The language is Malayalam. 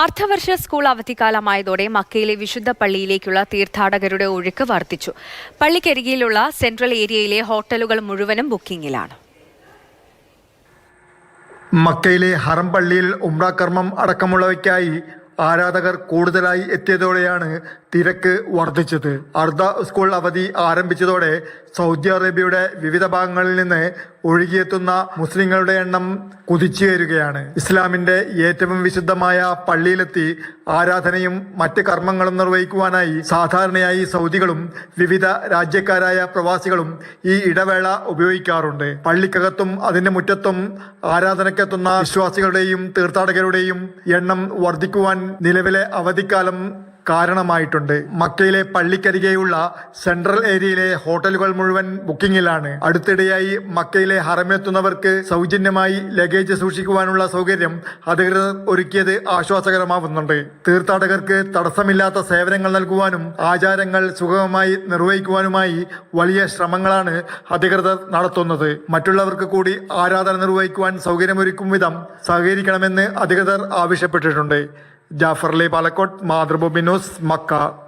അർദ്ധവർഷ സ്കൂൾ അവധിക്കാലമായതോടെ മക്കയിലെ വിശുദ്ധ പള്ളിയിലേക്കുള്ള തീർത്ഥാടകരുടെ ഒഴുക്ക് വർദ്ധിച്ചു. പള്ളിക്കരികിലുള്ള സെൻട്രൽ ഏരിയയിലെ ഹോട്ടലുകൾ മുഴുവനും ബുക്കിംഗിലാണ്. മക്കയിലെ ഹറം പള്ളിയിൽ ഉംറ കർമ്മം അടക്കമുള്ളവയ്ക്കായി ആരാധകർ കൂടുതലായി എത്തിയതോടെയാണ് തിരക്ക് വർദ്ധിച്ചത്. അർദ്ധ സ്കൂൾ അവധി ആരംഭിച്ചതോടെ സൗദി അറേബ്യയുടെ വിവിധ ഭാഗങ്ങളിൽ നിന്ന് ഒഴുകിയെത്തുന്ന മുസ്ലിങ്ങളുടെ എണ്ണം കുതിച്ചുയരുകയാണ്. ഇസ്ലാമിന്റെ ഏറ്റവും വിശുദ്ധമായ പള്ളിയിലെത്തി ആരാധനയും മറ്റ് കർമ്മങ്ങളും നിർവഹിക്കുവാനായി സാധാരണയായി സൗദികളും വിവിധ രാജ്യക്കാരായ പ്രവാസികളും ഈ ഇടവേള ഉപയോഗിക്കാറുണ്ട്. പള്ളിക്കകത്തും അതിന്റെ മുറ്റത്തും ആരാധനയ്ക്കെത്തുന്ന വിശ്വാസികളുടെയും തീർത്ഥാടകരുടെയും എണ്ണം വർദ്ധിക്കുവാൻ നിലവിലെ അവധിക്കാലം കാരണമായിട്ടുണ്ട്. മക്കയിലെ പള്ളിക്കരികെയുള്ള സെൻട്രൽ ഏരിയയിലെ ഹോട്ടലുകൾ മുഴുവൻ ബുക്കിംഗിലാണ്. അടുത്തിടെയായി മക്കയിലെ ഹറമിലെത്തുന്നവർക്ക് സൗജന്യമായി ലഗേജ് സൂക്ഷിക്കുവാനുള്ള സൗകര്യം അധികൃതർ ഒരുക്കിയത് ആശ്വാസകരമാവുന്നുണ്ട്. തീർത്ഥാടകർക്ക് തടസ്സമില്ലാത്ത സേവനങ്ങൾ നൽകുവാനും ആചാരങ്ങൾ സുഗമമായി നിർവഹിക്കുവാനുമായി വലിയ ശ്രമങ്ങളാണ് അധികൃതർ നടത്തുന്നത്. മറ്റുള്ളവർക്ക് കൂടി ആരാധന നിർവഹിക്കുവാൻ സൗകര്യമൊരുക്കും വിധം സഹകരിക്കണമെന്ന് അധികൃതർ ആവശ്യപ്പെട്ടിട്ടുണ്ട്. Jafar Ali Palakkode, Mathrubhumi news, Mecca.